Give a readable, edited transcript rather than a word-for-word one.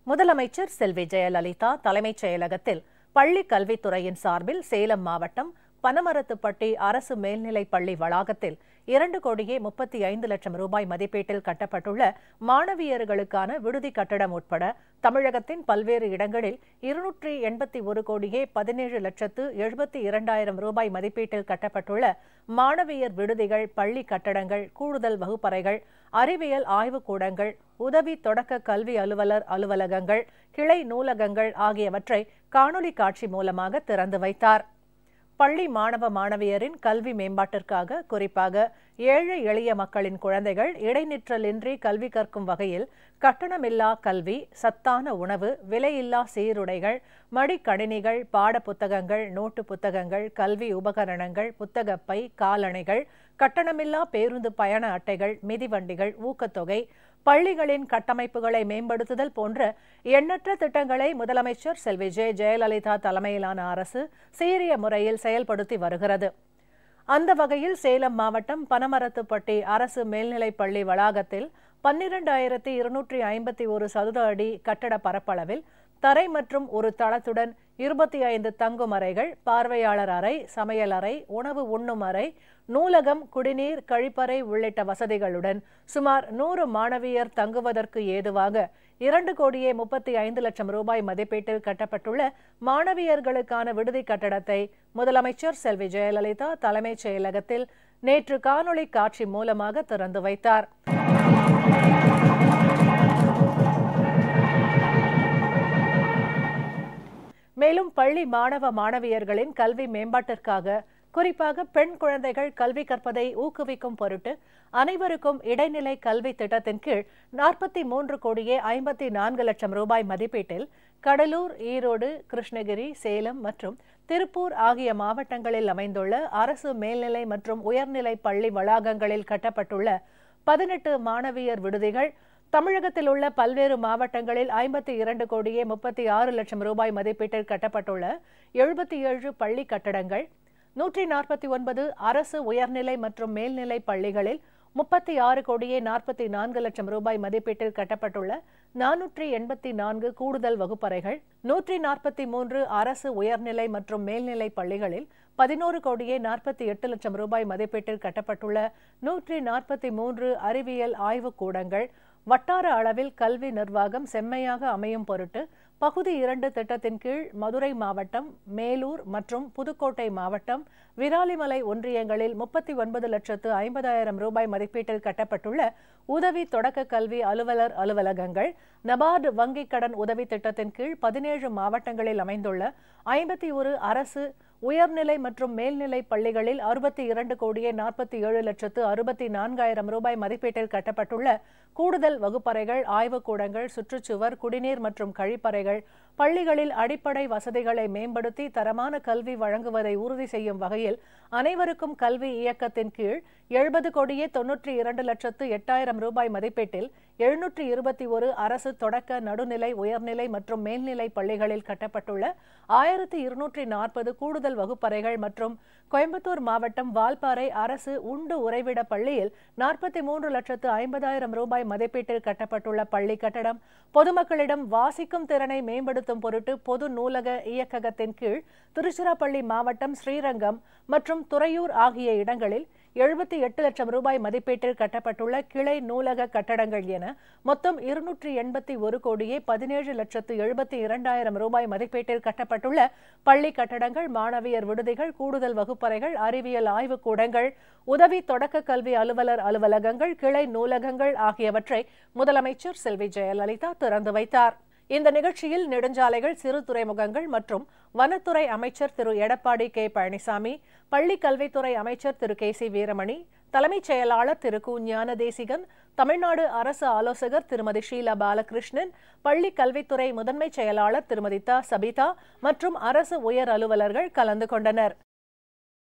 முதலமைச்சர் செல்வி ஜெயலலிதா தலைமைச் செயலகத்தில் பள்ளிக் கல்வித்துறையின் சார்பில் சேலம் மாவட்டம் பனமரத்துப்பட்டி அரசு மேல்நிலைப் பள்ளி வளாகத்தில் 2,35,00,000 ரூபாய் மதிப்பீட்டில் கட்டப்பட்டுள்ள மாணவியர்களுக்கான விடுதி கட்டடம் உட்பட தமிழகத்தின் பல்வேறு இடங்களில் 281,17,72,000 ரூபாய் மதிப்பீட்டில் கட்டப்பட்டுள்ள மாணவியர் விடுதிகள், பள்ளி கட்டடங்கள், கூடுதல் வகுப்பறைகள், அறிவியல் ஆய்வுக்கூடங்கள், உதவி தொடக்க கல்வி அலுவலர் அலுவலகங்கள், கிளை நூலகங்கள் ஆகியவற்றை காணொலி காட்சி மூலமாக திறந்து வைத்தார். பள்ளி மாணவ மாணவியரின் கல்வி மேம்பாட்டிற்காக குறிப்பாக ஏழை எளிய மக்களின் குழந்தைகள் இடைநிற்றலின்றி கல்வி கற்கும் வகையில் கட்டணமில்லா கல்வி, சத்தான உணவு, விலையில்லா சீருடைகள், மடிக்கணினிகள், பாட புத்தகங்கள், நோட்டு புத்தகங்கள், கல்வி உபகரணங்கள், புத்தகப்பை, காலணைகள், கட்டணமில்லா பேருந்து பயண அட்டைகள், மிதிவண்டிகள், ஊக்கத்தொகை, பள்ளிகளின் கட்டமைப்புகளை மேம்படுத்துதல் போன்ற எண்ணற்ற திட்டங்களை முதலமைச்சர் செல்வி ஜெயலலிதா தலைமையிலான அரசு சீரிய முறையில் செயல்படுத்தி வருகிறது. அந்த வகையில் சேலம் மாவட்டம் பனமரத்துப்பட்டி அரசு மேல்நிலைப் பள்ளி வளாகத்தில் 12,251 சதுர அடி கட்டட பரப்பளவில் தரை மற்றும் ஒரு தளத்துடன் 25 தங்கும் அறைகள், பார்வையாளர் அறை, சமையல் அறை, உணவு உண்ணும் அறை, நூலகம், குடிநீர், கழிப்பறை உள்ளிட்ட வசதிகளுடன் சுமார் 100 மாணவியர் தங்குவதற்கு ஏதுவாக 2,35,00,000 ரூபாய் மதிப்பீட்டில் கட்டப்பட்டுள்ள மாணவியர்களுக்கான விடுதி கட்டடத்தை முதலமைச்சர் செல்வி ஜெயலலிதா தலைமைச் செயலகத்தில் நேற்று காணொலி காட்சி மூலமாக திறந்து வைத்தார். மேலும் பள்ளி மாணவ மாணவியர்களின் கல்வி மேம்பாட்டிற்காக குறிப்பாக பெண் குழந்தைகள் கல்வி கற்பதை ஊக்குவிக்கும் பொருட்டு அனைவருக்கும் இடைநிலை கல்வி திட்டத்தின் கீழ் 43,54,00,000 ரூபாய் மதிப்பீட்டில் கடலூர், ஈரோடு, கிருஷ்ணகிரி, சேலம் மற்றும் திருப்பூர் ஆகிய மாவட்டங்களில் அமைந்துள்ள அரசு மேல்நிலை மற்றும் உயர்நிலை பள்ளி வளாகங்களில் கட்டப்பட்டுள்ள 18 மாணவியர் விடுதிகள், தமிழகத்தில் உள்ள பல்வேறு மாவட்டங்களில் 52,36,00,000 ரூபாய் மதிப்பீட்டில் கட்டப்பட்டுள்ள 77 பள்ளி கட்டடங்கள், 149 அரசு உயர்நிலை மற்றும் மேல்நிலை பள்ளிகளில் 36,44,00,000 ரூபாய் மதிப்பீட்டில் கட்டப்பட்டுள்ள 484 கூடுதல் வகுப்பறைகள், 143 அரசு உயர்நிலை மற்றும் மேல்நிலை பள்ளிகளில் 11,48,00,000 ரூபாய் மதிப்பீட்டில் கட்டப்பட்டுள்ள 143 அறிவியல் ஆய்வுக் கூடங்கள், வட்டார அளவில் கல்வி நிர்வாகம் செம்மையாக அமையும் பொருட்டு பகுதி 2 திட்டத்தின் கீழ் மதுரை மாவட்டம், மேலூர் மற்றும் புதுக்கோட்டை மாவட்டம், விராலிமலை ஒன்றியங்களில் 39,50,000 ரூபாய் மதிப்பீட்டில் கட்டப்பட்டுள்ள உதவி தொடக்க கல்வி அலுவலர் அலுவலகங்கள், நபார்டு வங்கிக் கடன் உதவி திட்டத்தின் கீழ் 17 மாவட்டங்களில் அமைந்துள்ள 51 அரசு உயர்நிலை மற்றும் மேல்நிலை பள்ளிகளில் 62,47,64,000 ரூபாய் மதிப்பீட்டில் கட்டப்பட்டுள்ள கூடுதல் வகுப்பறைகள், ஆய்வுக்கூடங்கள், சுற்றுச்சுவர், குடிநீர் மற்றும் கழிப்பறைகள், பள்ளிகளில் அடிப்படை வசதிகளை மேம்படுத்தி தரமான கல்வி வழங்குவதை உறுதி செய்யும் வகையில் அனைவருக்கும் கல்வி இயக்கத்தின் கீழ் 70,92,08,000 ரூபாய் மதிப்பீட்டில் 721 அரசு தொடக்க, நடுநிலை, உயர்நிலை மற்றும் மேல்நிலை பள்ளிகளில் கட்டப்பட்டுள்ள 1,240 கூடுதல் வகுப்பறைகள் மற்றும் கோயம்புத்தூர் மாவட்டம் வால்பாறை அரசு உண்டு உறைவிட பள்ளியில் 43,50,000 ரூபாய் மதிப்பீட்டில் கட்டப்பட்டுள்ள பள்ளி கட்டடம், பொதுமக்களிடம் வாசிக்கும் திறனை மேம்படுத்தும் பொருட்டு பொது நூலக இயக்ககத்தின் கீழ் திருச்சிராப்பள்ளி மாவட்டம் ஸ்ரீரங்கம் மற்றும் துறையூர் ஆகிய இடங்களில் 78,00,000 ரூபாய் மதிப்பீட்டில் கட்டப்பட்டுள்ள கிளை நூலக கட்டடங்கள் என மொத்தம் 281,17,72,000 ரூபாய் மதிப்பீட்டில் கட்டப்பட்டுள்ள பள்ளி கட்டடங்கள், மாணவியர் விடுதிகள், கூடுதல் வகுப்பறைகள், அறிவியல் ஆய்வுக் கூடங்கள், உதவி தொடக்க கல்வி அலுவலர் அலுவலகங்கள், கிளை நூலகங்கள் ஆகியவற்றை முதலமைச்சர் செல்வி ஜெயலலிதா திறந்து வைத்தார். இந்த நிகழ்ச்சியில் நெடுஞ்சாலைகள், சிறு துறைமுகங்கள் மற்றும் வனத்துறை அமைச்சர் திரு எடப்பாடி கே பழனிசாமி, பள்ளி கல்வித்துறை அமைச்சர் திரு KC வீரமணி, தலைமைச் செயலாளர் திரு கு ஞானதேசிகன், தமிழ்நாடு அரசு ஆலோசகர் திருமதி ஷீலா பாலகிருஷ்ணன், பள்ளி கல்வித்துறை முதன்மைச் செயலாளர் திருமதி சபிதா மற்றும் அரசு உயர் அலுவலர்கள் கலந்து கொண்டனர்.